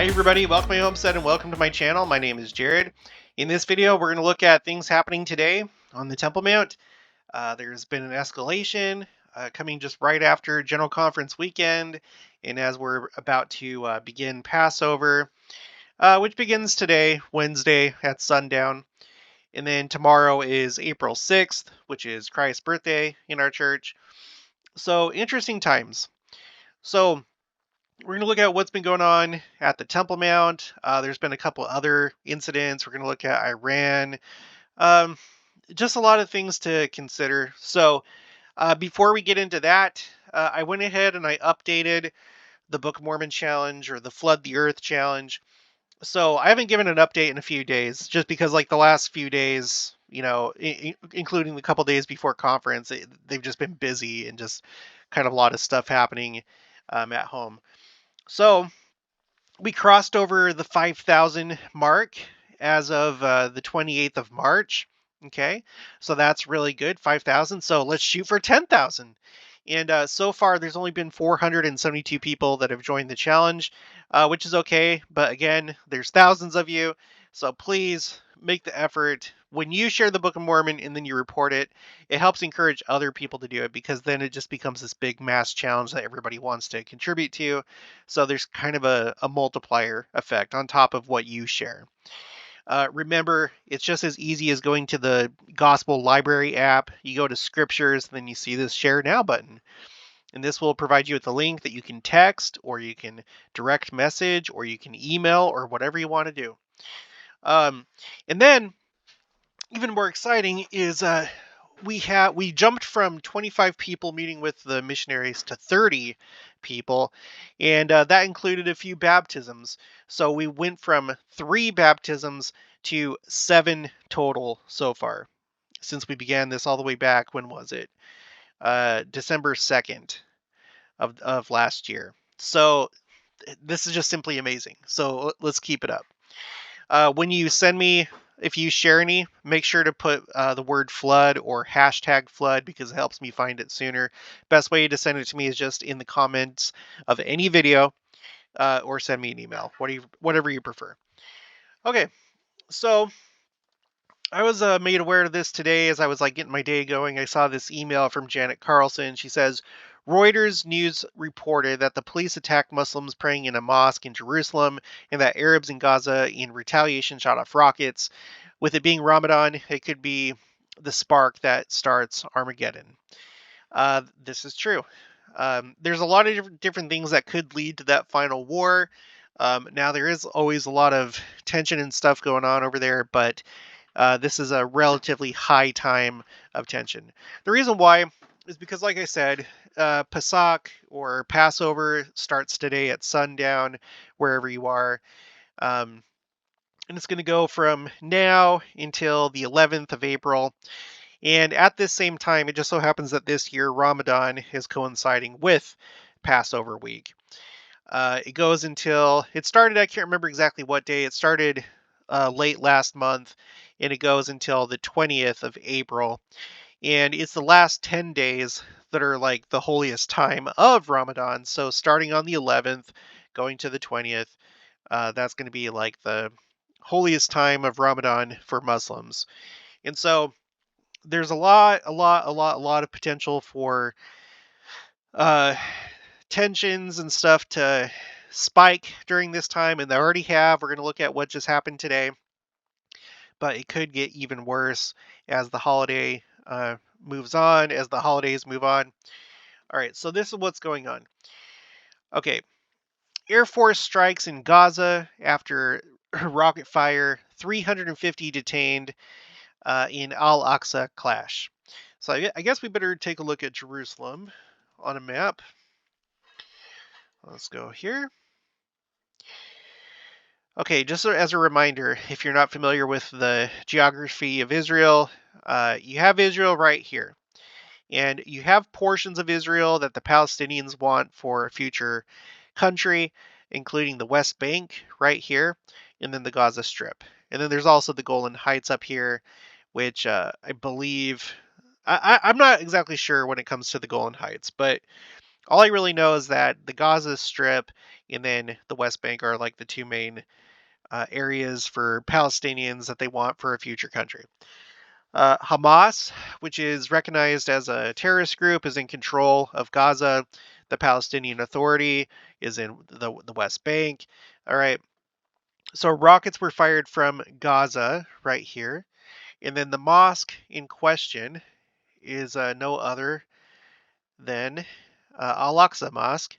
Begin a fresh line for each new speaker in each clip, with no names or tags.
Hi everybody, welcome to my homestead and welcome to my channel. My name is Jared. In this video, we're going to look at things happening today on the Temple Mount. There's been an escalation coming just right after General Conference weekend, and as we're about to begin Passover, which begins today, Wednesday at sundown. And then tomorrow is April 6th, which is Christ's birthday in our church. So interesting times. So we're going to look at what's been going on at the Temple Mount. There's been a couple other incidents. We're going to look at Iran. Um, just a lot of things to consider. So before we get into that, I went ahead and I updated the Book of Mormon challenge or the Flood the Earth challenge. So I haven't given an update in a few days just because like the last few days, including the couple days before conference, they've just been busy and just kind of a lot of stuff happening at home. So we crossed over the 5,000 mark as of the 28th of March. Okay, so that's really good, 5,000. So let's shoot for 10,000. And so far, there's only been 472 people that have joined the challenge, which is okay. But again, there's thousands of you. So please make the effort. When you share the Book of Mormon and then you report it, it helps encourage other people to do it because then it just becomes this big mass challenge that everybody wants to contribute to. So there's kind of a multiplier effect on top of what you share. Remember, it's just as easy as going to the Gospel Library app. You go to Scriptures, then you see this Share Now button. And this will provide you with a link that you can text, or you can direct message, or you can email, or whatever you want to do. And then, even more exciting is we jumped from 25 people meeting with the missionaries to 30 people, and that included a few baptisms. So we went from 3 baptisms to 7 total so far since we began this all the way back. When was it? December 2nd of last year. So this is just simply amazing. So let's keep it up. When you send me, if you share any, make sure to put the word flood or hashtag flood because it helps me find it sooner. Best way to send it to me is just in the comments of any video or send me an email, whatever you prefer. Okay, so I was made aware of this today as I was like getting my day going. I saw this email from Janet Carlson. She says, Reuters news reported that the police attacked Muslims praying in a mosque in Jerusalem and that Arabs in Gaza in retaliation shot off rockets. With it being Ramadan, it could be the spark that starts Armageddon. This is true. There's a lot of different things that could lead to that final war. Now, there is always a lot of tension and stuff going on over there, but this is a relatively high time of tension. The reason why is because, like I said, Pesach or Passover starts today at sundown, wherever you are. And it's going to go from now until the 11th of April. And at this same time, it just so happens that this year Ramadan is coinciding with Passover week. It goes until, it started, I can't remember exactly what day, it started late last month, and it goes until the 20th of April. And it's the last 10 days that are like the holiest time of Ramadan. So starting on the 11th, going to the 20th, that's going to be like the holiest time of Ramadan for Muslims. And so there's a lot of potential for tensions and stuff to spike during this time, and they already have. We're going to look at what just happened today, but it could get even worse as the holiday moves on, as the holidays move on. All right, so this is what's going on. Okay, Air Force strikes in Gaza after rocket fire, 350 detained in Al-Aqsa clash. So I guess we better take a look at Jerusalem on a map. Let's go here. Okay, just as a reminder, if you're not familiar with the geography of Israel, you have Israel right here. And you have portions of Israel that the Palestinians want for a future country, including the West Bank right here, and then the Gaza Strip. And then there's also the Golan Heights up here, which I believe, I'm not exactly sure when it comes to the Golan Heights, but All I really know is that the Gaza Strip and then the West Bank are like the two main areas for Palestinians that they want for a future country. Hamas, which is recognized as a terrorist group, is in control of Gaza. The Palestinian Authority is in the West Bank. All right. So rockets were fired from Gaza right here. And then the mosque in question is no other than Al-Aqsa Mosque,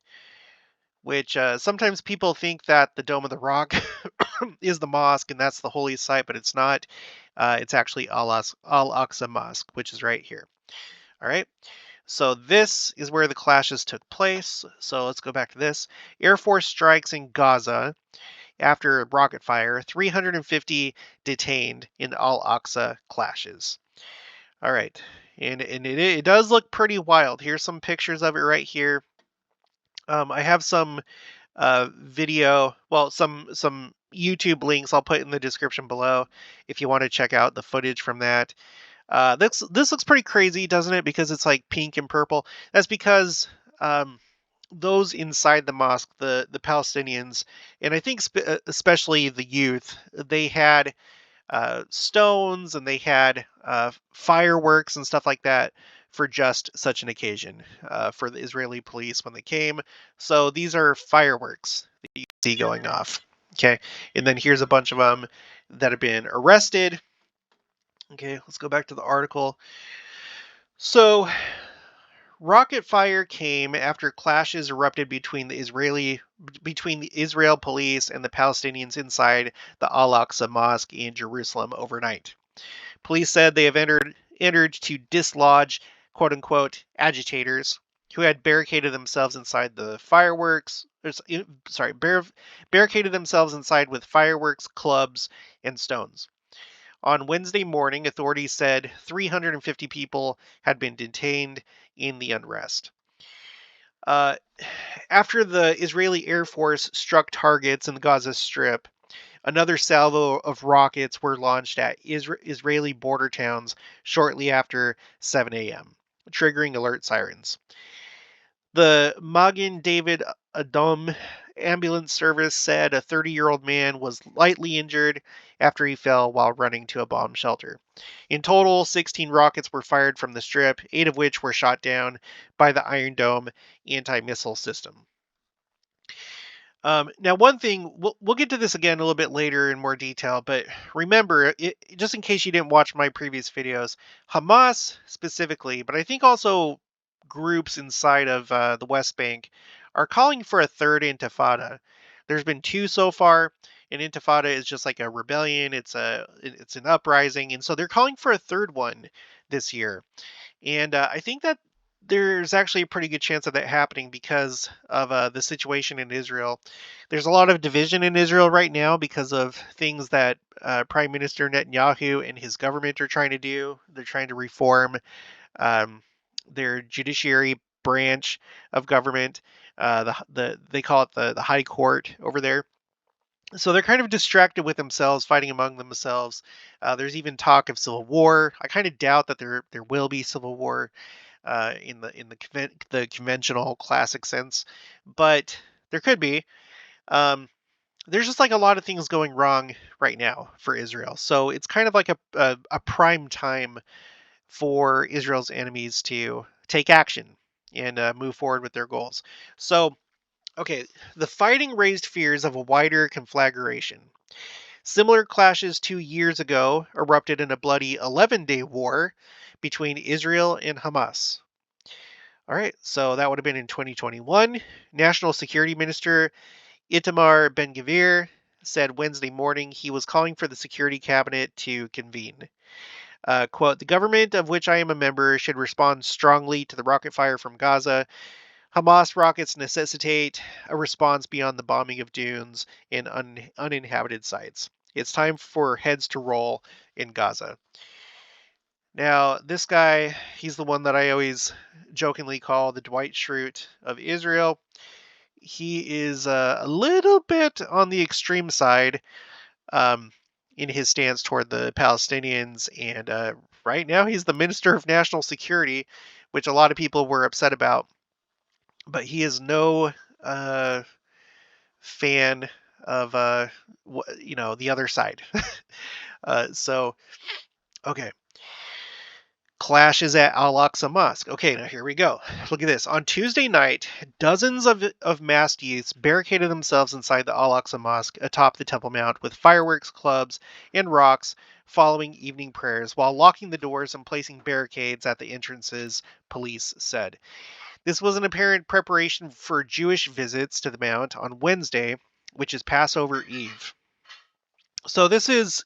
which sometimes people think that the Dome of the Rock is the mosque and that's the holy site, but it's not. It's actually Al-Aqsa Mosque, which is right here. All right. So this is where the clashes took place. So let's go back to this. Air Force strikes in Gaza after rocket fire. 350 detained in Al-Aqsa clashes. All right. And it does look pretty wild. Here's some pictures of it right here. I have some video, well, some YouTube links I'll put in the description below if you want to check out the footage from that. This looks pretty crazy, doesn't it? Because it's like pink and purple. That's because those inside the mosque, the Palestinians, and I think especially the youth, they had stones and they had fireworks and stuff like that for just such an occasion for the Israeli police when they came. So these are fireworks that you see going off. Okay, and then here's a bunch of them that have been arrested. Okay, let's go back to the article. So rocket fire came after clashes erupted between the Israel police and the Palestinians inside the Al-Aqsa Mosque in Jerusalem overnight. Police said they have entered to dislodge quote unquote agitators who had barricaded themselves inside the fireworks. Barricaded themselves inside with fireworks, clubs, and stones. On Wednesday morning, authorities said 350 people had been detained in the unrest. After the Israeli Air Force struck targets in the Gaza Strip, another salvo of rockets were launched at Israeli border towns shortly after 7 a.m., triggering alert sirens. The Magen David Adom ambulance service said a 30-year-old man was lightly injured after he fell while running to a bomb shelter. In total, 16 rockets were fired from the strip, 8 of which were shot down by the Iron Dome anti-missile system. Now, one thing, we'll get to this again a little bit later in more detail, but remember, just in case you didn't watch my previous videos, Hamas specifically, but I think also groups inside of the West Bank are calling for a third intifada. There's been 2 so far. An intifada is just like a rebellion. It's an uprising, and so they're calling for a third one this year. And I think that there's actually a pretty good chance of that happening because of the situation in Israel. There's a lot of division in Israel right now because of things that Prime Minister Netanyahu and his government are trying to do. They're trying to reform their judiciary branch of government. They call it the High Court over there. So they're kind of distracted with themselves, fighting among themselves. There's even talk of civil war. I kind of doubt that there will be civil war in the conventional classic sense, but there could be. There's just like a lot of things going wrong right now for Israel, so it's kind of like a prime time for Israel's enemies to take action and move forward with their goals. So, okay, the fighting raised fears of a wider conflagration. Similar clashes 2 years ago erupted in a bloody 11-day war between Israel and Hamas. All right, so that would have been in 2021. National Security Minister Itamar Ben-Gvir said Wednesday morning he was calling for the Security Cabinet to convene. Quote, the government of which I am a member should respond strongly to the rocket fire from Gaza. Hamas rockets necessitate a response beyond the bombing of dunes and uninhabited sites. It's time for heads to roll in Gaza. Now, this guy, he's the one that I always jokingly call the Dwight Schrute of Israel. He is a little bit on the extreme side in his stance toward the Palestinians, and right now he's the Minister of National Security, which a lot of people were upset about but he is no fan of the other side. So okay. Clashes at Al-Aqsa Mosque. Okay, now here we go. Look at this. On Tuesday night, dozens of masked youths barricaded themselves inside the Al-Aqsa Mosque atop the Temple Mount with fireworks, clubs, and rocks following evening prayers while locking the doors and placing barricades at the entrances, police said. This was an apparent preparation for Jewish visits to the Mount on Wednesday, which is Passover Eve. So this is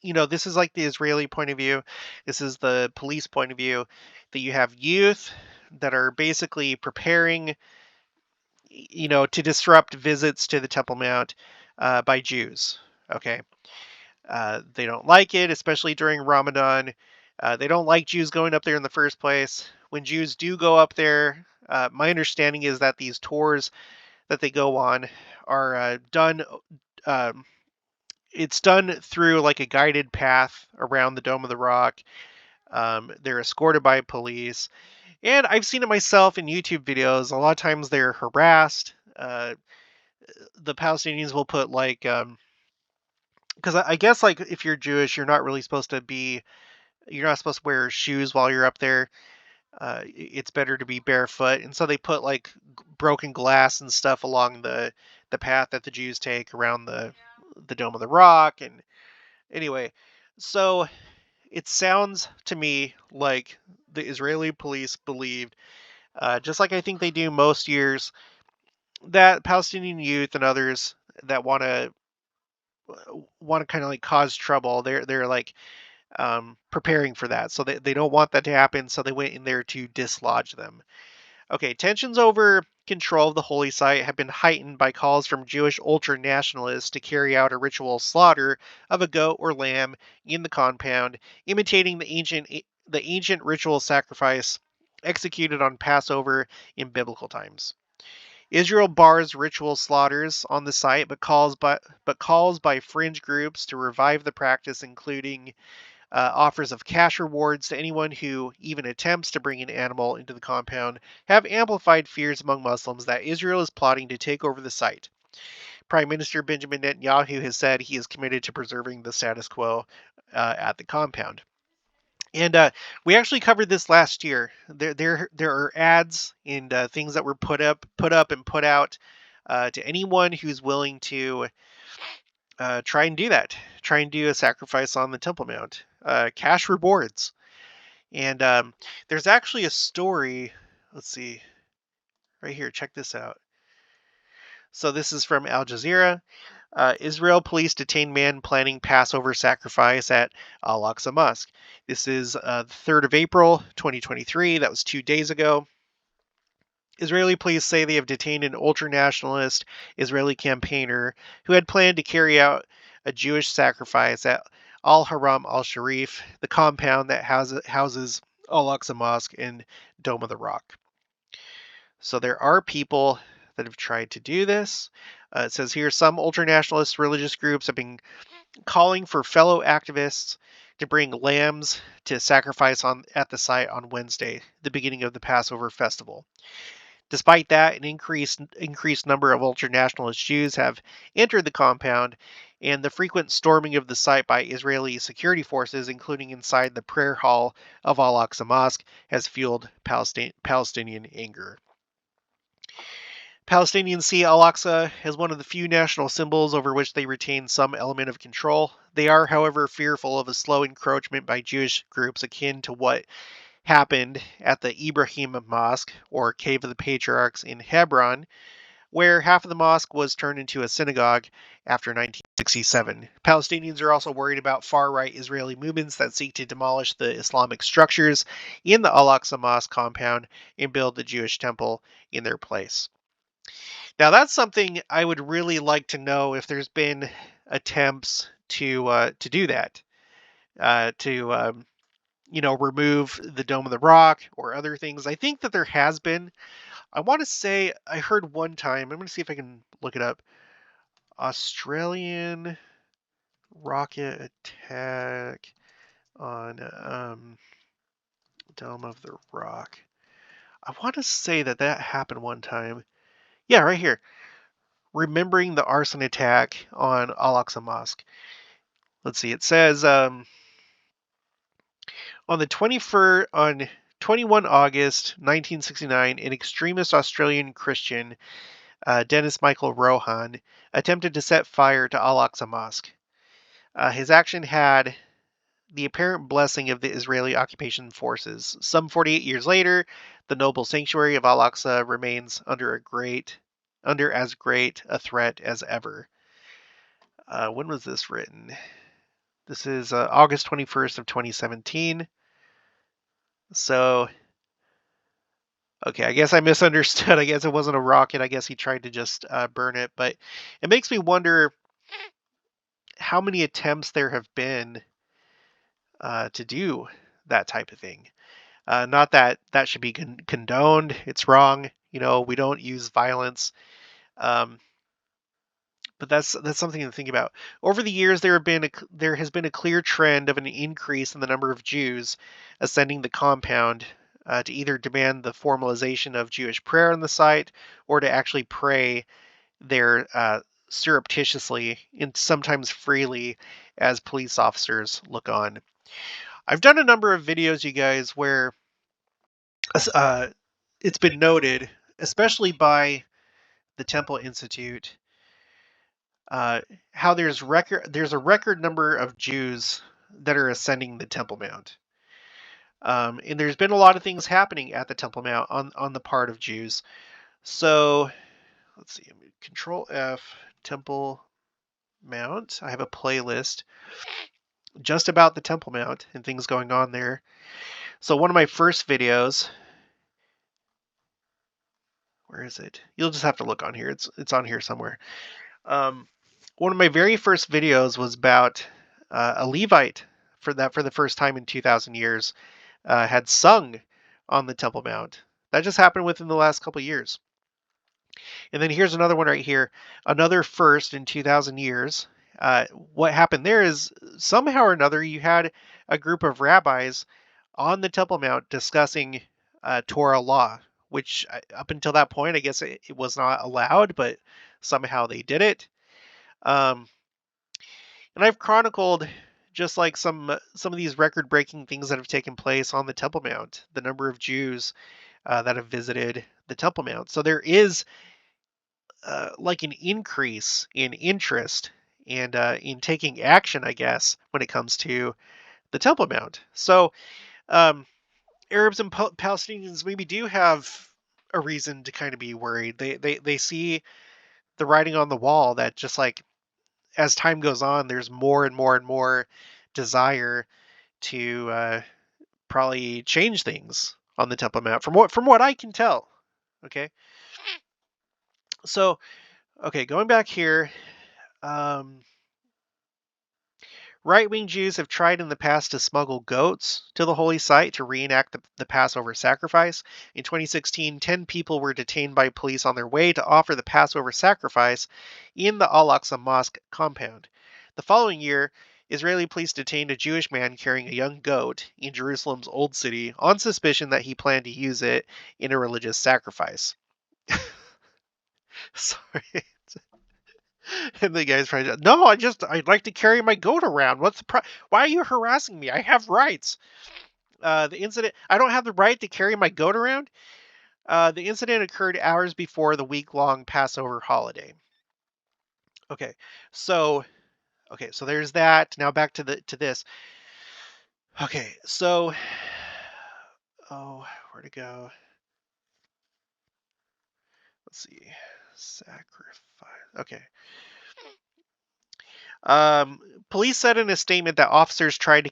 like the Israeli point of view. This is the police point of view, that you have youth that are basically preparing, to disrupt visits to the Temple Mount by Jews. Okay. They don't like it, especially during Ramadan. They don't like Jews going up there in the first place. When Jews do go up there, my understanding is that these tours that they go on are done. Um, it's done through like a guided path around the Dome of the Rock. They're escorted by police, and I've seen it myself in YouTube videos. A lot of times they're harassed. The Palestinians will put like, because I guess like if you're Jewish, you're not supposed to wear shoes while you're up there. It's better to be barefoot, and so they put like broken glass and stuff along the path that the Jews take around the Dome of the Rock. And anyway, so it sounds to me like the Israeli police believed, just like I think they do most years, that Palestinian youth and others that want to kind of like cause trouble, they're like preparing for that. So they don't want that to happen. So they went in there to dislodge them. Okay, tensions over control of the holy site have been heightened by calls from Jewish ultra-nationalists to carry out a ritual slaughter of a goat or lamb in the compound, imitating the ancient ritual sacrifice executed on Passover in biblical times. Israel bars ritual slaughters on the site, but calls by fringe groups to revive the practice, including offers of cash rewards to anyone who even attempts to bring an animal into the compound, have amplified fears among Muslims that Israel is plotting to take over the site. Prime Minister Benjamin Netanyahu has said he is committed to preserving the status quo at the compound. And we actually covered this last year. There are ads and things that were put up and put out to anyone who's willing to try and do that. Try and do a sacrifice on the Temple Mount. Cash rewards. And there's actually a story. Let's see. Right here. Check this out. So this is from Al Jazeera. Israel police detain man planning Passover sacrifice at Al-Aqsa Mosque. This is the 3rd of April, 2023. That was 2 days ago. Israeli police say they have detained an ultra-nationalist Israeli campaigner who had planned to carry out a Jewish sacrifice at Al-Haram al-Sharif, the compound that houses Al-Aqsa Mosque and Dome of the Rock. So there are people that have tried to do this. It says here some ultra-nationalist religious groups have been calling for fellow activists to bring lambs to sacrifice at the site on Wednesday, the beginning of the Passover festival. Despite that, an increased number of ultra-nationalist Jews have entered the compound, and the frequent storming of the site by Israeli security forces, including inside the prayer hall of Al-Aqsa Mosque, has fueled Palestinian anger. Palestinians see Al-Aqsa as one of the few national symbols over which they retain some element of control. They are, however, fearful of a slow encroachment by Jewish groups akin to what happened at the Ibrahim Mosque, or Cave of the Patriarchs in Hebron, where half of the mosque was turned into a synagogue after 1967. Palestinians are also worried about far-right Israeli movements that seek to demolish the Islamic structures in the Al-Aqsa Mosque compound and build the Jewish temple in their place. Now, that's something I would really like to know, if there's been attempts to do that, to remove the Dome of the Rock or other things. I think that there has been. I want to say I heard one time. I'm going to see if I can look it up. Australian rocket attack on Dome of the Rock. I want to say that happened one time. Yeah, right here. Remembering the arson attack on Al-Aqsa Mosque. Let's see. It says on the 21st on 21 August 1969, an extremist Australian Christian, Dennis Michael Rohan, attempted to set fire to Al-Aqsa Mosque. His action had the apparent blessing of the Israeli occupation forces. Some 48 years later, the noble sanctuary of Al-Aqsa remains under as great a threat as ever. When was this written? This is August 21st of 2017. So, okay, I guess I misunderstood. I guess it wasn't a rocket. I guess he tried to just burn it. But it makes me wonder how many attempts there have been to do that type of thing. Not that that should be condoned. It's wrong. We don't use violence. Um, but that's something to think about. Over the years, there has been a clear trend of an increase in the number of Jews ascending the compound to either demand the formalization of Jewish prayer on the site or to actually pray there surreptitiously and sometimes freely as police officers look on. I've done a number of videos, you guys, where uh, it's been noted, especially by the Temple Institute, uh, how there's a record number of Jews that are ascending the Temple Mount. And there's been a lot of things happening at the Temple Mount on the part of Jews. So let's see, Control F, Temple Mount. I have a playlist just about the Temple Mount and things going on there. So one of my first videos, where is it? You'll just have to look on here. It's on here somewhere. One of my very first videos was about a Levite for the first time in 2,000 years had sung on the Temple Mount. That just happened within the last couple of years. And then here's another one right here, another first in 2,000 years. What happened there is somehow or another you had a group of rabbis on the Temple Mount discussing Torah law, which up until that point, I guess it was not allowed, but somehow they did it. And I've chronicled just like some of these record-breaking things that have taken place on the Temple Mount, the number of Jews that have visited the Temple Mount. So there is like an increase in interest and in taking action, I guess, when it comes to the Temple Mount. So um, Arabs and Palestinians maybe do have a reason to kind of be worried. They see the writing on the wall that just like as time goes on, there's more and more and more desire to probably change things on the Temple Mount, from what I can tell. Okay, so going back here, um, right-wing Jews have tried in the past to smuggle goats to the holy site to reenact the Passover sacrifice. In 2016, 10 people were detained by police on their way to offer the Passover sacrifice in the Al-Aqsa Mosque compound. The following year, Israeli police detained a Jewish man carrying a young goat in Jerusalem's Old City on suspicion that he planned to use it in a religious sacrifice. Sorry. And the guy's trying to, no, I'd like to carry my goat around. Why are you harassing me? I have rights. The incident, I don't have the right to carry my goat around. The incident occurred hours before the week-long Passover holiday. Okay, so there's that. Now back to this. Okay, so, where to go? Let's see, sacrifice. Okay. Police said in a statement that officers tried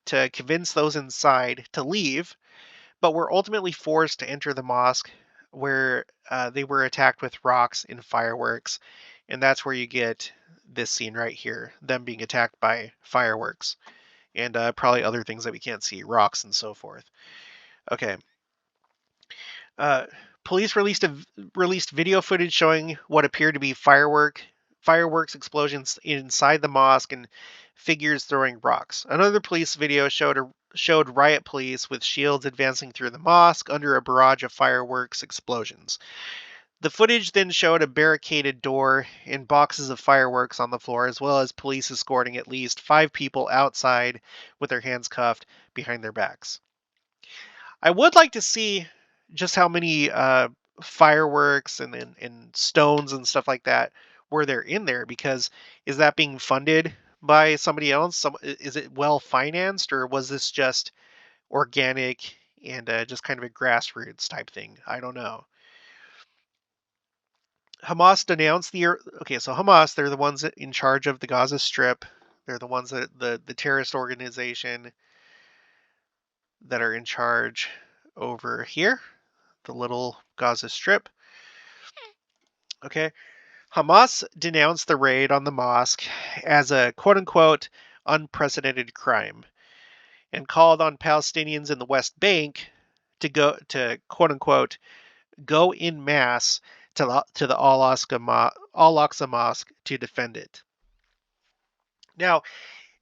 to convince those inside to leave, but were ultimately forced to enter the mosque, where they were attacked with rocks and fireworks. And that's where you get this scene right here, them being attacked by fireworks and probably other things that we can't see, rocks and so forth. Okay. Police released video footage showing what appeared to be fireworks explosions inside the mosque and figures throwing rocks. Another police video showed riot police with shields advancing through the mosque under a barrage of fireworks explosions. The footage then showed a barricaded door and boxes of fireworks on the floor, as well as police escorting at least 5 people outside with their hands cuffed behind their backs. I would like to see just how many fireworks and stones and stuff like that were there in there, because is that being funded by somebody else? Is it well financed, or was this just organic and just kind of a grassroots type thing? I don't know. Hamas denounced okay, so Hamas, they're the ones in charge of the Gaza Strip. They're the ones that the terrorist organization that are in charge over here, the little Gaza Strip. Okay. Hamas denounced the raid on the mosque as a quote unquote unprecedented crime and called on Palestinians in the West Bank to quote unquote go in mass to the Al-Aqsa Mosque to defend it. Now,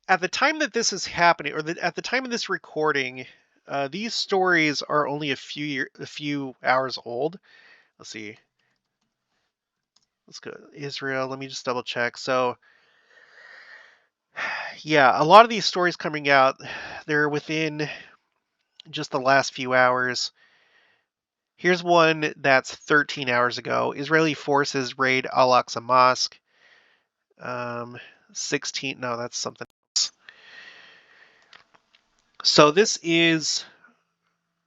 at the time that this is happening, or at the time of this recording, these stories are only a few hours old. Let's see. Let's go Israel. Let me just double check. So, yeah, a lot of these stories coming out, they're within just the last few hours. Here's one that's 13 hours ago. Israeli forces raid Al-Aqsa Mosque. 16. No, that's something else. So this is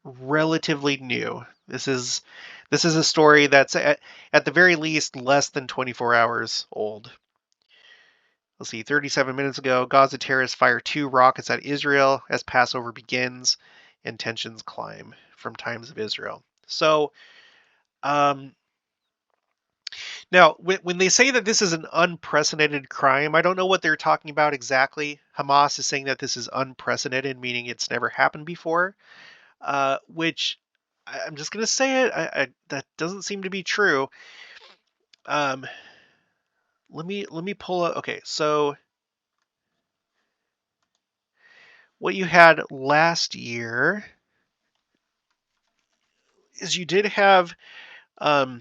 relatively new. This is a story that's at the very least less than 24 hours old. Let's see, 37 minutes ago, Gaza terrorists fire 2 rockets at Israel as Passover begins and tensions climb from Times of Israel. So, now, when they say that this is an unprecedented crime, I don't know what they're talking about exactly. Hamas is saying that this is unprecedented, meaning it's never happened before, which I'm just going to say it. That doesn't seem to be true. Let me pull up. Okay, so what you had last year is you did have the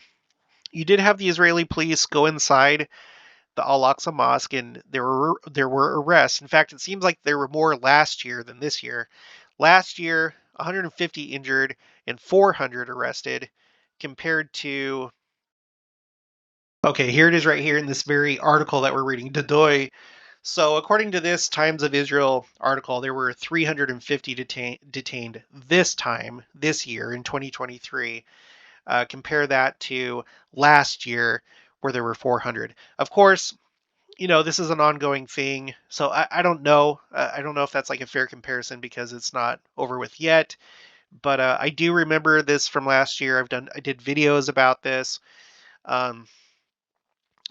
Israeli police go inside the Al-Aqsa Mosque, and there were arrests. In fact, it seems like there were more last year than this year. Last year, 150 injured and 400 arrested, compared to. Okay, here it is right here in this very article that we're reading, Dadoy. So, according to this Times of Israel article, there were 350 detained this year in 2023. Compare that to last year, where there were 400. Of course, this is an ongoing thing, so I don't know. I don't know if that's like a fair comparison because it's not over with yet. But I do remember this from last year. I did videos about this.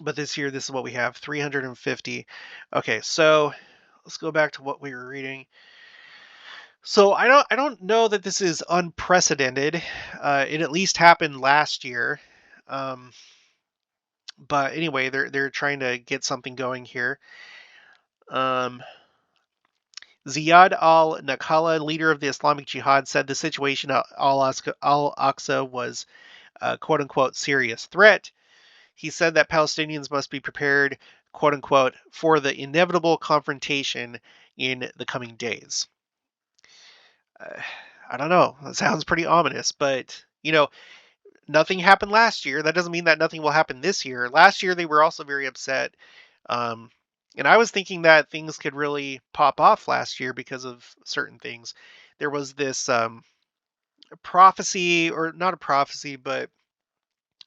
But this year, this is what we have: 350. Okay, so let's go back to what we were reading. So I don't know that this is unprecedented. It at least happened last year. But anyway, they're trying to get something going here. Ziyad al-Nakhala, leader of the Islamic Jihad, said the situation at Al-Aqsa was a quote-unquote serious threat. He said that Palestinians must be prepared, quote-unquote, for the inevitable confrontation in the coming days. I don't know. That sounds pretty ominous, but, nothing happened last year. That doesn't mean that nothing will happen this year. Last year, they were also very upset. And I was thinking that things could really pop off last year because of certain things. There was this prophecy, or not a prophecy, but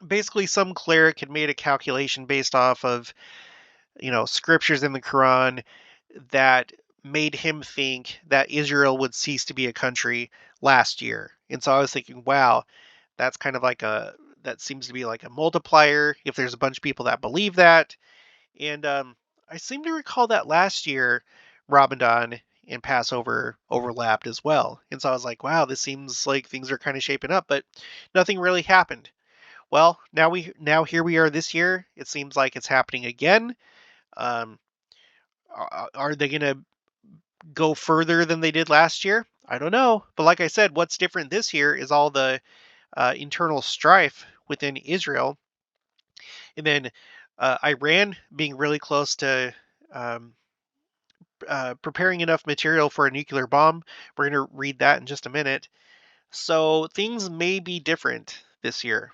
basically some cleric had made a calculation based off of, scriptures in the Quran that made him think that Israel would cease to be a country last year. And so I was thinking, wow, that's kind of that seems to be like a multiplier if there's a bunch of people that believe that. And I seem to recall that last year Ramadan and Passover overlapped as well. And so I was like, wow, this seems like things are kind of shaping up, but nothing really happened. Well, now here we are this year. It seems like it's happening again. Um, are they going to go further than they did last year? I don't know. But like I said, what's different this year is all the internal strife within Israel. And then Iran being really close to um, preparing enough material for a nuclear bomb. We're going to read that in just a minute. So things may be different this year.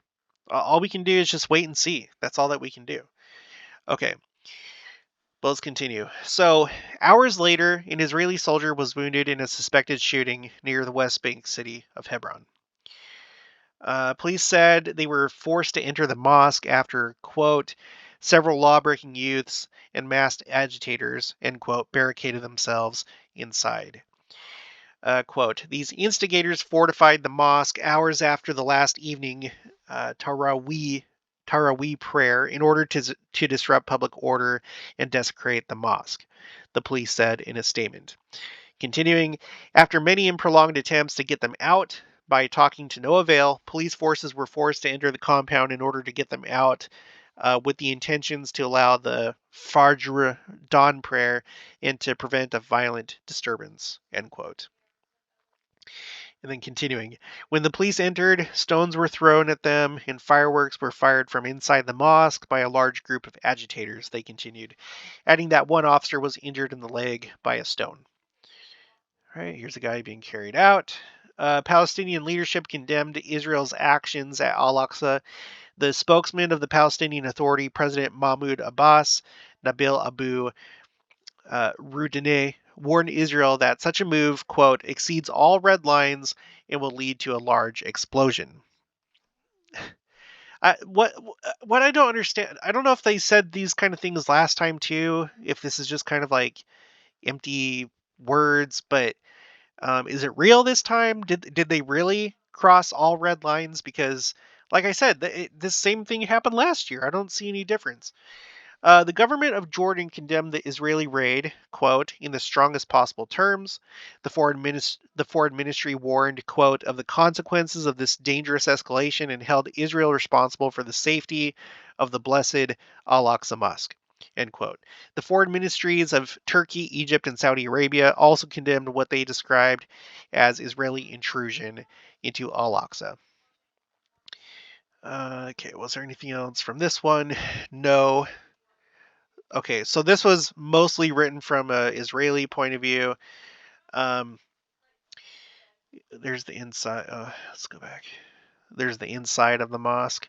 All we can do is just wait and see. That's all that we can do. Okay, but let's continue. So, hours later, an Israeli soldier was wounded in a suspected shooting near the West Bank city of Hebron. Police said they were forced to enter the mosque after, quote, several law-breaking youths and masked agitators, end quote, barricaded themselves inside. Quote, these instigators fortified the mosque hours after the last evening Taraweeh prayer in order to disrupt public order and desecrate the mosque, the police said in a statement. Continuing, after many and prolonged attempts to get them out by talking to no avail, police forces were forced to enter the compound in order to get them out with the intentions to allow the Fajr dawn prayer and to prevent a violent disturbance, end quote. And then continuing, when the police entered, stones were thrown at them and fireworks were fired from inside the mosque by a large group of agitators, they continued, adding that one officer was injured in the leg by a stone. All right, here's a guy being carried out. Palestinian leadership condemned Israel's actions at Al-Aqsa. The spokesman of the Palestinian Authority, President Mahmoud Abbas, Nabil Abu Rudineh, warned Israel that such a move, quote, exceeds all red lines and will lead to a large explosion. What I don't understand, I don't know if they said these kind of things last time too, if this is just kind of like empty words, but is it real this time? Did they really cross all red lines? Because, like I said, this same thing happened last year. I don't see any difference. The government of Jordan condemned the Israeli raid, quote, in the strongest possible terms. The foreign ministry warned, quote, of the consequences of this dangerous escalation and held Israel responsible for the safety of the blessed Al-Aqsa Mosque, end quote. The foreign ministries of Turkey, Egypt, and Saudi Arabia also condemned what they described as Israeli intrusion into Al-Aqsa. Okay, was there anything else from this one? No. Okay, so this was mostly written from an Israeli point of view. Um, there's the inside. Let's go back. There's the inside of the mosque.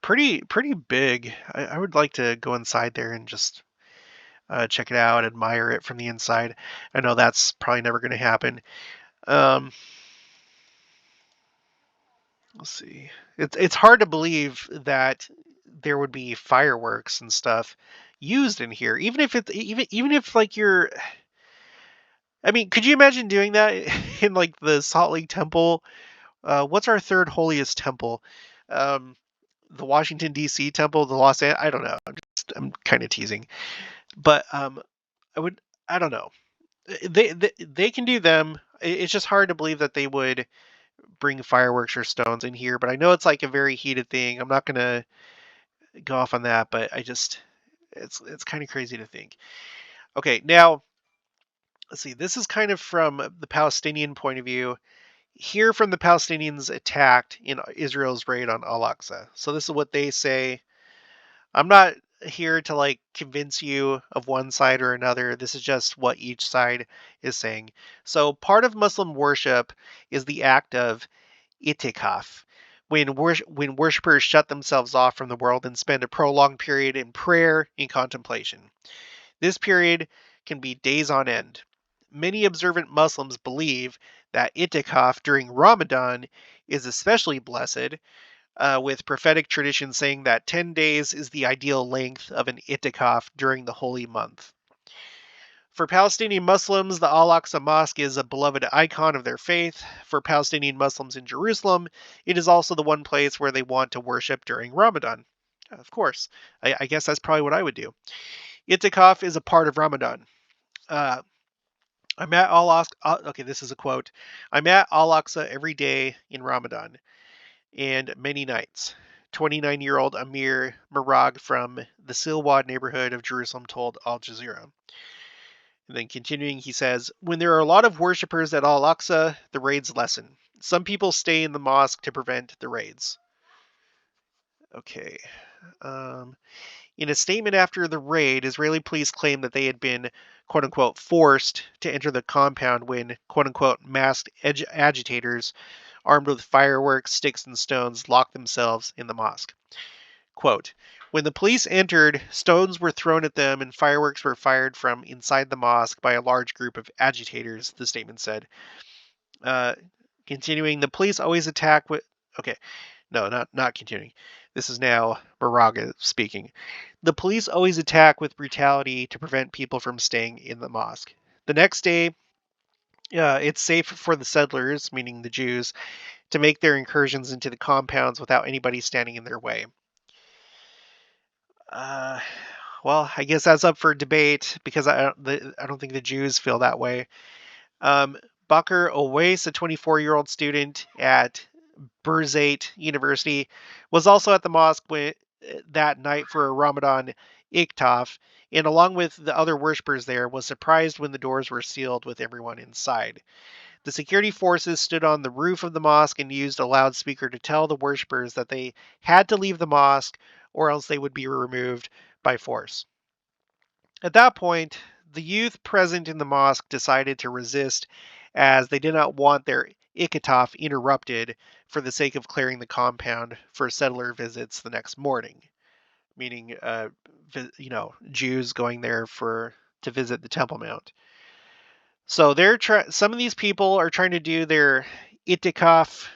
Pretty big. I would like to go inside there and just check it out, admire it from the inside. I know that's probably never going to happen. Let's see. It's hard to believe that there would be fireworks and stuff used in here, even if it's even if like you're. I mean, could you imagine doing that in like the Salt Lake Temple? What's our third holiest temple? Um, the Washington D.C. temple, the I don't know. I'm kind of teasing, but I would. I don't know. They can do them. It's just hard to believe that they would bring fireworks or stones in here. But I know it's like a very heated thing. I'm not gonna go off on that, but it's kind of crazy to think. Okay, now let's see. This is kind of from the Palestinian point of view. Hear from the Palestinians attacked in Israel's raid on Al-Aqsa. So this is what they say. I'm not here to like convince you of one side or another. This is just what each side is saying. So part of Muslim worship is the act of itikaf, when worshippers shut themselves off from the world and spend a prolonged period in prayer and contemplation. This period can be days on end. Many observant Muslims believe that itikaf during Ramadan is especially blessed, with prophetic tradition saying that 10 days is the ideal length of an itikaf during the holy month. For Palestinian Muslims, the Al-Aqsa Mosque is a beloved icon of their faith. For Palestinian Muslims in Jerusalem, it is also the one place where they want to worship during Ramadan. Of course, I guess that's probably what I would do. Itikaf is a part of Ramadan. I'm at Al-Aqsa. Okay, this is a quote. I'm at Al-Aqsa every day in Ramadan and many nights. 29-year-old Amir Marag from the Silwad neighborhood of Jerusalem told Al Jazeera. And then continuing, he says, when there are a lot of worshippers at Al-Aqsa, the raids lessen. Some people stay in the mosque to prevent the raids. Okay. Um, in a statement after the raid, Israeli police claimed that they had been, quote unquote, forced to enter the compound when, quote unquote, masked agitators armed with fireworks, sticks, and stones locked themselves in the mosque. Quote, when the police entered, stones were thrown at them and fireworks were fired from inside the mosque by a large group of agitators, the statement said. Uh, Continuing, the police always attack with. Okay, no, not continuing. This is now Moraga speaking. The police always attack with brutality to prevent people from staying in the mosque. The next day, it's safe for the settlers, meaning the Jews, to make their incursions into the compounds without anybody standing in their way. Uh, well, I guess that's up for debate because I don't think the Jews feel that way. Um, Bakr Owais, a 24-year-old student at Birzeit University, was also at the mosque that night for a Ramadan iktaf, and along with the other worshippers there, was surprised when the doors were sealed with everyone inside. The security forces stood on the roof of the mosque and used a loudspeaker to tell the worshippers that they had to leave the mosque or else they would be removed by force. At that point, the youth present in the mosque decided to resist as they did not want their ikataf interrupted for the sake of clearing the compound for settler visits the next morning, meaning Jews going there to visit the Temple Mount. So some of these people are trying to do their itikaf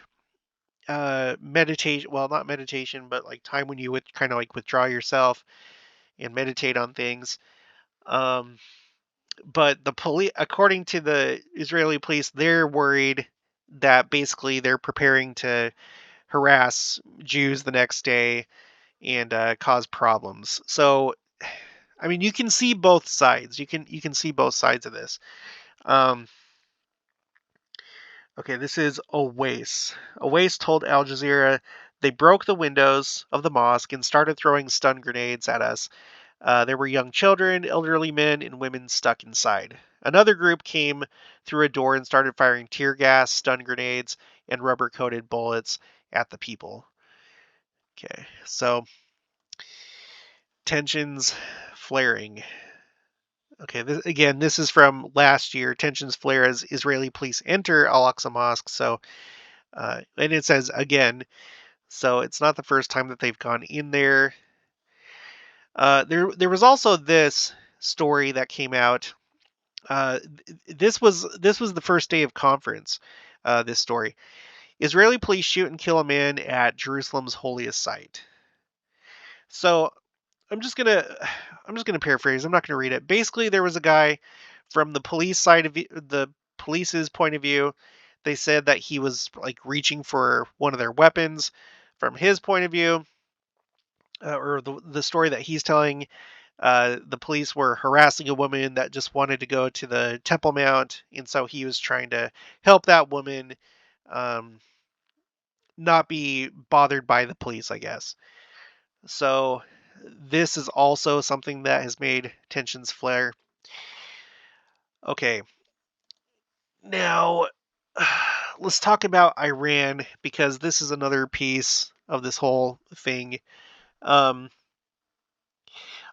meditation, well, not meditation, but like time when you would kind of like withdraw yourself and meditate on things. Um, but the police, according to the Israeli police, they're worried that basically they're preparing to harass Jews the next day and cause problems. So, I mean, you can see both sides. You can see both sides of this. Um, okay, this is Owais. Owais told Al Jazeera they broke the windows of the mosque and started throwing stun grenades at us. There were young children, elderly men, and women stuck inside. Another group came through a door and started firing tear gas, stun grenades, and rubber coated bullets at the people. Okay, so tensions flaring. Okay, this is from last year. Tensions flare as Israeli police enter Al-Aqsa Mosque. So, and it says again, so it's not the first time that they've gone in there. There was also this story that came out. This was the first day of conference. This story: Israeli police shoot and kill a man at Jerusalem's holiest site. So I'm just gonna I'm just gonna paraphrase. I'm not gonna read it. Basically, there was a guy from the police side of the police's point of view. They said that he was like reaching for one of their weapons. From his point of view, or the story that he's telling, the police were harassing a woman that just wanted to go to the Temple Mount, and so he was trying to help that woman um, not be bothered by the police, I guess. So this is also something that has made tensions flare. Okay, now let's talk about Iran because this is another piece of this whole thing. Um,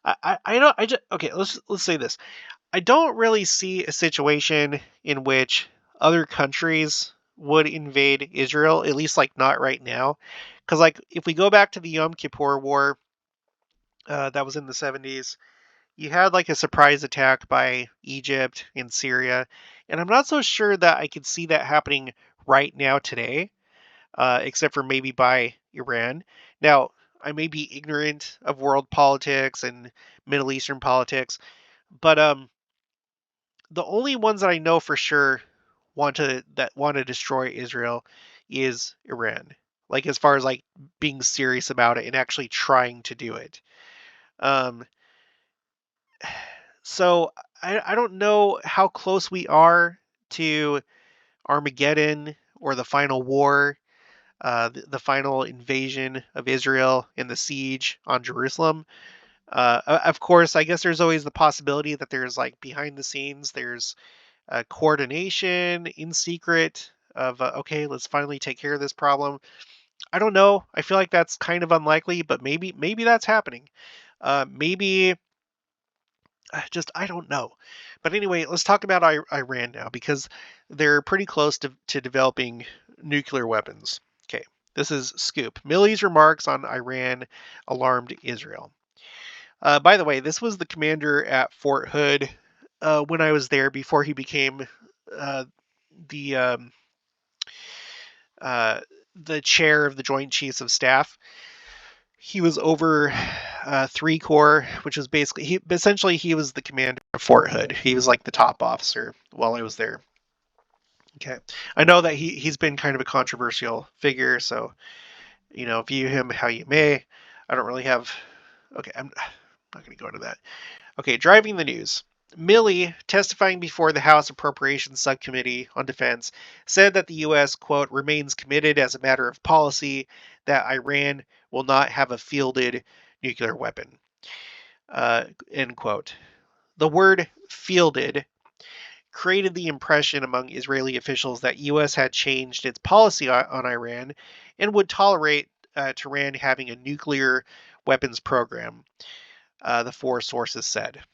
I know I just okay. Let's say this. I don't really see a situation in which other countries would invade Israel, at least like not right now. Because like if we go back to the Yom Kippur War, that was in the 70s, you had like a surprise attack by Egypt and Syria, and I'm not so sure that I could see that happening right now today, except for maybe by Iran. Now, I may be ignorant of world politics and Middle Eastern politics, but the only ones that I know for sure want to destroy Israel is Iran. Like as far as like being serious about it and actually trying to do it. Um, so I don't know how close we are to Armageddon or the final war, the final invasion of Israel and the siege on Jerusalem. Of course, I guess there's always the possibility that there's like behind the scenes, there's coordination in secret of okay, let's finally take care of this problem. I don't know. I feel like that's kind of unlikely, but maybe that's happening. Maybe just I don't know. But anyway, let's talk about Iran now because they're pretty close to developing nuclear weapons. Okay, this is Scoop. Milley's remarks on Iran alarmed Israel. By the way, this was the commander at Fort Hood when I was there before he became uh, the um, uh, the chair of the Joint Chiefs of Staff. He was over 3 Corps, which was basically essentially he was the commander of Fort Hood. He was like the top officer while I was there. Okay, I know that he's been kind of a controversial figure, so view him how you may. I don't really have. Okay, I'm not going to go into that. Okay, driving the news. Milley, testifying before the House Appropriations Subcommittee on Defense, said that the U.S., quote, remains committed as a matter of policy that Iran will not have a fielded nuclear weapon, end quote. The word fielded created the impression among Israeli officials that U.S. had changed its policy on Iran and would tolerate Tehran having a nuclear weapons program, the 4 sources said.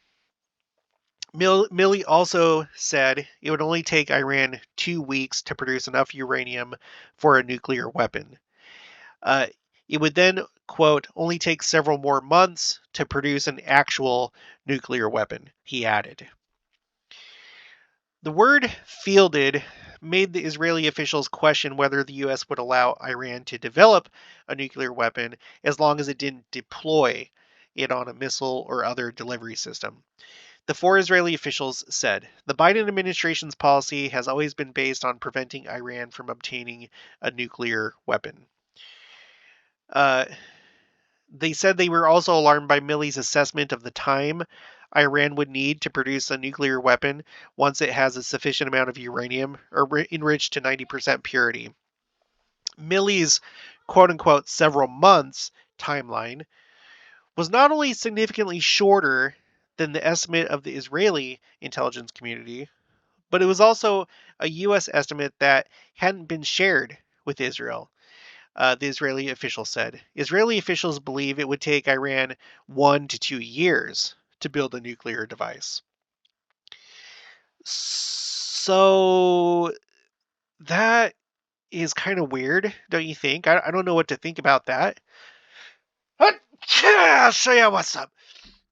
Milley also said it would only take Iran 2 weeks to produce enough uranium for a nuclear weapon. Uh, it would then, quote, only take several more months to produce an actual nuclear weapon, he added. The word fielded made the Israeli officials question whether the U.S. would allow Iran to develop a nuclear weapon as long as it didn't deploy it on a missile or other delivery system. The 4 Israeli officials said the Biden administration's policy has always been based on preventing Iran from obtaining a nuclear weapon. Uh, they said they were also alarmed by Milley's assessment of the time Iran would need to produce a nuclear weapon once it has a sufficient amount of uranium or enriched to 90% purity. Milley's quote unquote several months timeline was not only significantly shorter than the estimate of the Israeli intelligence community, but it was also a U.S. estimate that hadn't been shared with Israel, the Israeli official said. Israeli officials believe it would take Iran 1 to 2 years to build a nuclear device. So that is kind of weird, don't you think? I don't know what to think about that. I'll show you what's up.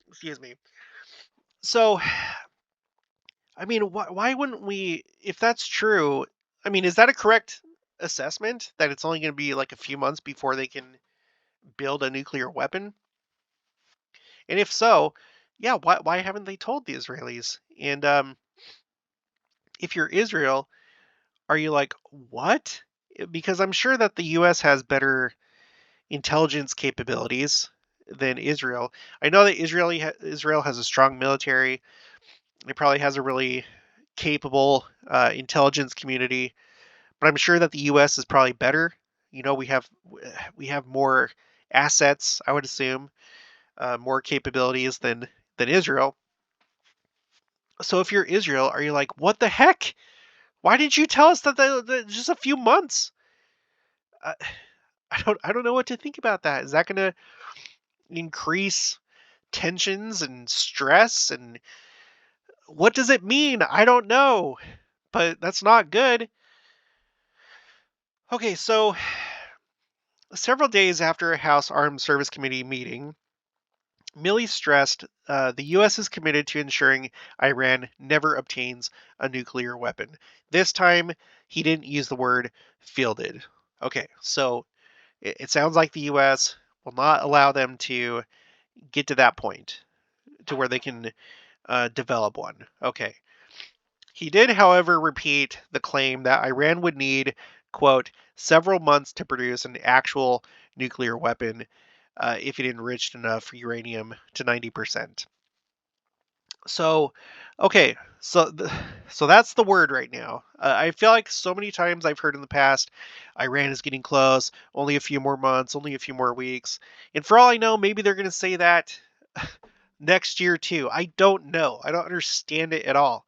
Excuse me. So, I mean, why wouldn't we, if that's true, I mean, is that a correct assessment that it's only going to be like a few months before they can build a nuclear weapon? And if so, yeah, why haven't they told the Israelis? And if you're Israel, are you like, what? Because I'm sure that the U.S. has better intelligence capabilities than Israel. I know that Israel has a strong military. It probably has a really capable intelligence community, but I'm sure that the U.S. is probably better. We have more assets, I would assume, more capabilities than Israel. So if you're Israel, are you like, what the heck? Why didn't you tell us that just a few months? Uh, I don't know what to think about that. Is that going to increase tensions and stress? And what does it mean? I don't know, but that's not good. Okay, so several days after a House Armed Service Committee meeting, Milley stressed the U.S. is committed to ensuring Iran never obtains a nuclear weapon. This time, he didn't use the word fielded. Okay, so it sounds like the U.S. will not allow them to get to that point, to where they can develop one. Okay. He did, however, repeat the claim that Iran would need, quote, several months to produce an actual nuclear weapon if it enriched enough uranium to 90%. So, okay, so that's the word right now. I feel like so many times I've heard in the past, Iran is getting close, only a few more months, only a few more weeks. And for all I know, maybe they're going to say that next year too. I don't know. I don't understand it at all.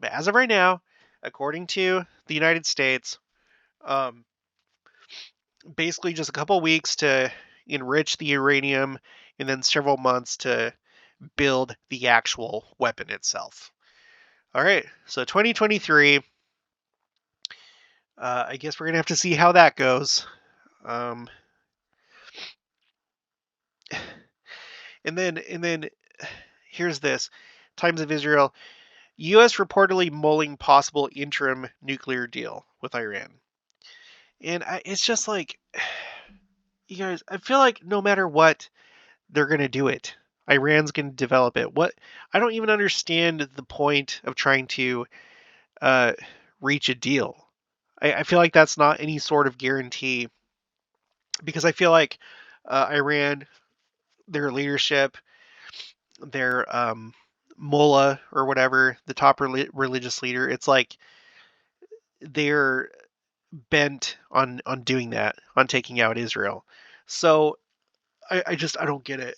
But as of right now, according to the United States, um, basically just a couple weeks to enrich the uranium and then several months to build the actual weapon itself. All right, so 2023. I guess we're gonna have to see how that goes. Um, and then here's this: Times of Israel. U.S. reportedly mulling possible interim nuclear deal with Iran. And it's just like, you guys, I feel like no matter what, they're going to do it. Iran's going to develop it. What? I don't even understand the point of trying to uh, reach a deal. I feel like that's not any sort of guarantee because I feel like Iran, their leadership, their mullah or whatever, the top religious leader, it's like they're bent on doing that, on taking out Israel. So I don't get it.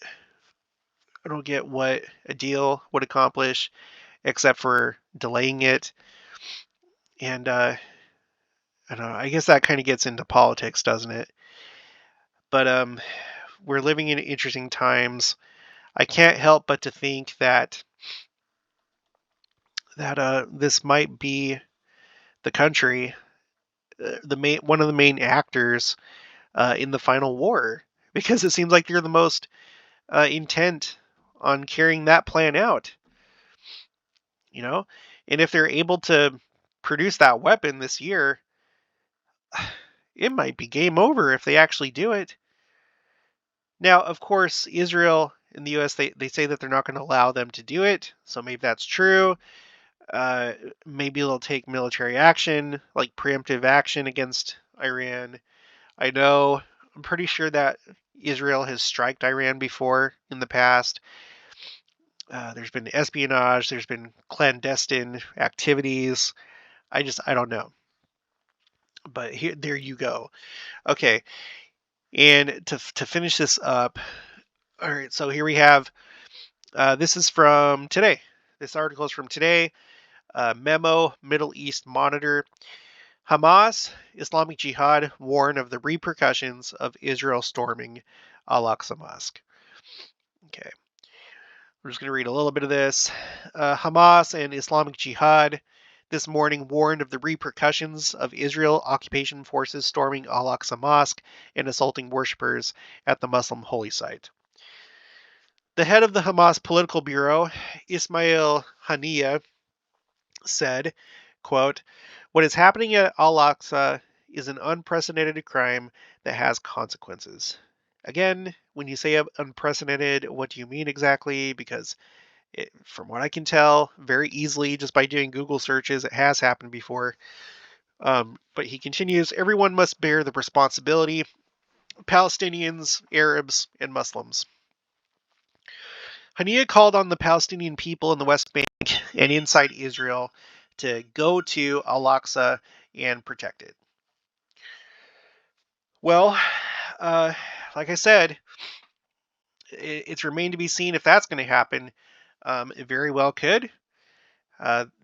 I don't get what a deal would accomplish except for delaying it. And I don't know. I guess that kind of gets into politics, doesn't it? But we're living in interesting times. I can't help but to think that this might be the country, one of the main actors in the final war, because it seems like they're the most intent on carrying that plan out. You know, and if they're able to produce that weapon this year, it might be game over if they actually do it. Now, of course, Israel and the U.S. they say that they're not going to allow them to do it, so maybe that's true. Uh, Maybe they'll take military action, like preemptive action against Iran. I know, I'm pretty sure that Israel has striked Iran before in the past. There's been espionage, there's been clandestine activities. I don't know. But there you go. Okay, and to finish this up, all right. So here we have. This is from today. This article is from today. Memo, Middle East Monitor. Hamas, Islamic Jihad warn of the repercussions of Israel storming Al-Aqsa Mosque. Okay, we're just going to read a little bit of this. Hamas and Islamic Jihad this morning warned of the repercussions of Israel occupation forces storming Al-Aqsa Mosque and assaulting worshippers at the Muslim holy site. The head of the Hamas political bureau, Ismail Haniyeh, said, quote, "What is happening at Al-Aqsa is an unprecedented crime that has consequences." Again, when you say unprecedented, what do you mean exactly? Because from what I can tell, very easily, just by doing Google searches, it has happened before. But he continues, everyone must bear the responsibility, Palestinians, Arabs, and Muslims. Haniyeh called on the Palestinian people in the West Bank and inside Israel to go to Al-Aqsa and protect it. Well, uh, like I said, it's remained to be seen if that's going to happen. It very well could.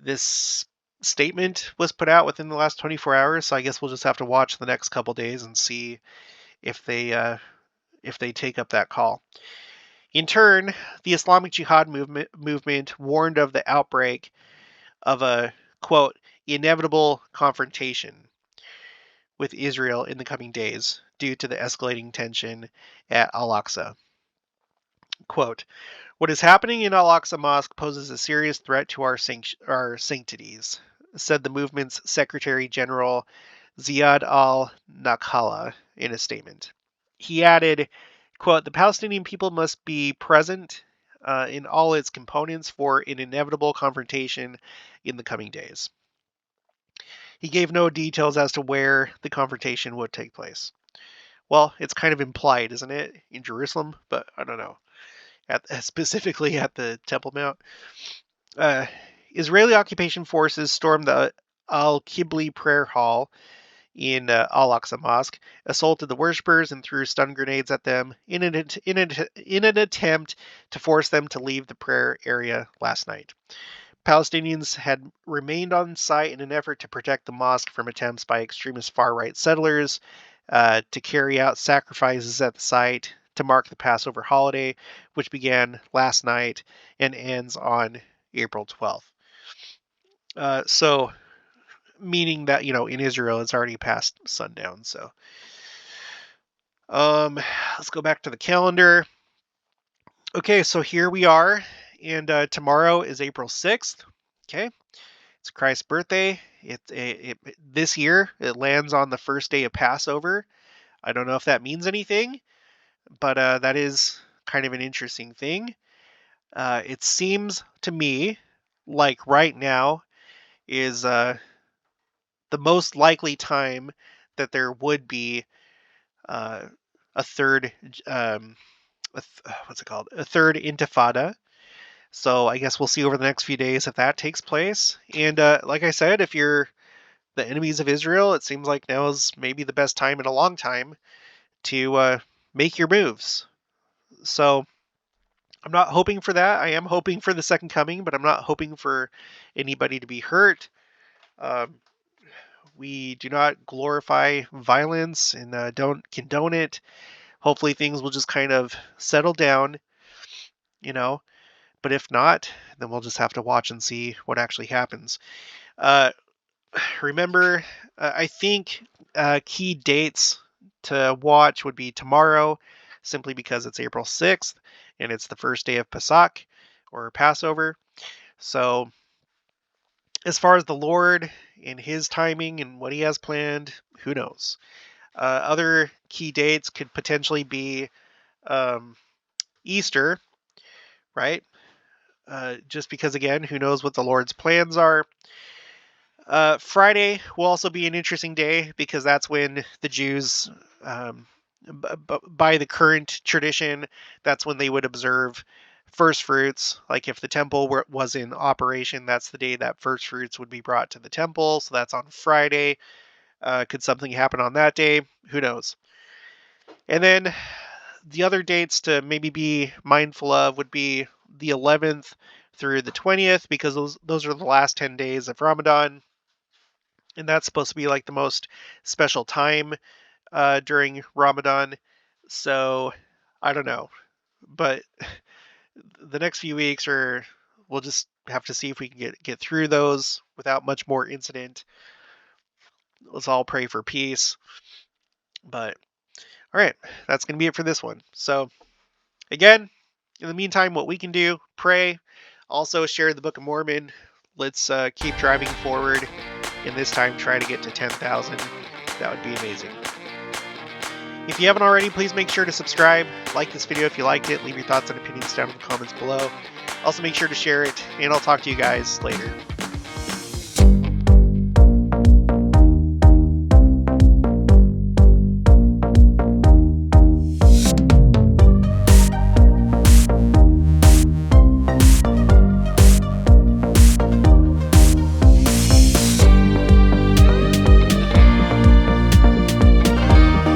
This statement was put out within the last 24 hours, so I guess we'll just have to watch the next couple days and see if they take up that call. In turn, the Islamic Jihad movement warned of the outbreak of a, quote, inevitable confrontation with Israel in the coming days due to the escalating tension at Al-Aqsa. Quote, "What is happening in Al-Aqsa Mosque poses a serious threat to our sanctities," said the movement's Secretary General Ziad al-Nakhala in a statement. He added, quote, "The Palestinian people must be present in all its components for an inevitable confrontation in the coming days." He gave no details as to where the confrontation would take place. Well, it's kind of implied, isn't it, in Jerusalem? But I don't know. Specifically at the Temple Mount. Uh, Israeli occupation forces stormed the Al-Qibli prayer hall in Al-Aqsa Mosque, assaulted the worshippers, and threw stun grenades at them in an attempt to force them to leave the prayer area last night. Palestinians had remained on site in an effort to protect the mosque from attempts by extremist far-right settlers to carry out sacrifices at the site to mark the Passover holiday, which began last night and ends on April 12th. So, meaning that, in Israel, it's already past sundown. So, let's go back to the calendar. Okay, so here we are, and tomorrow is April 6th. Okay, it's Christ's birthday. This year it lands on the first day of Passover. I don't know if that means anything, but that is kind of an interesting thing. It seems to me like right now is the most likely time that there would be uh, a third, what's it called? A third intifada. So I guess we'll see over the next few days if that takes place. And like I said, if you're the enemies of Israel, it seems like now is maybe the best time in a long time to make your moves. So I'm not hoping for that. I am hoping for the second coming, but I'm not hoping for anybody to be hurt. Um, we do not glorify violence and don't condone it. Hopefully things will just kind of settle down, you know. But if not, then we'll just have to watch and see what actually happens. Uh, remember, I think key dates to watch would be tomorrow, simply because it's April 6th and it's the first day of Pesach or Passover. So, as far as the Lord and his timing and what he has planned, who knows? Other key dates could potentially be Easter, right? Just because, again, who knows what the Lord's plans are. Friday will also be an interesting day because that's when the Jews, by the current tradition, that's when they would observe first fruits. Like if the temple was in operation, that's the day that first fruits would be brought to the temple. So that's on Friday. Could something happen on that day? Who knows? And then the other dates to maybe be mindful of would be the 11th through the 20th, because those are the last 10 days of Ramadan. And that's supposed to be like the most special time during Ramadan. So I don't know. But the next few weeks we'll just have to see if we can get through those without much more incident. Let's all pray for peace. But all right, that's going to be it for this one. So again, in the meantime, what we can do, pray, also share the Book of Mormon. Let's keep driving forward, and this time try to get to 10,000. That would be amazing. If you haven't already, please make sure to subscribe, like this video if you liked it, leave your thoughts and opinions down in the comments below. Also make sure to share it, and I'll talk to you guys later.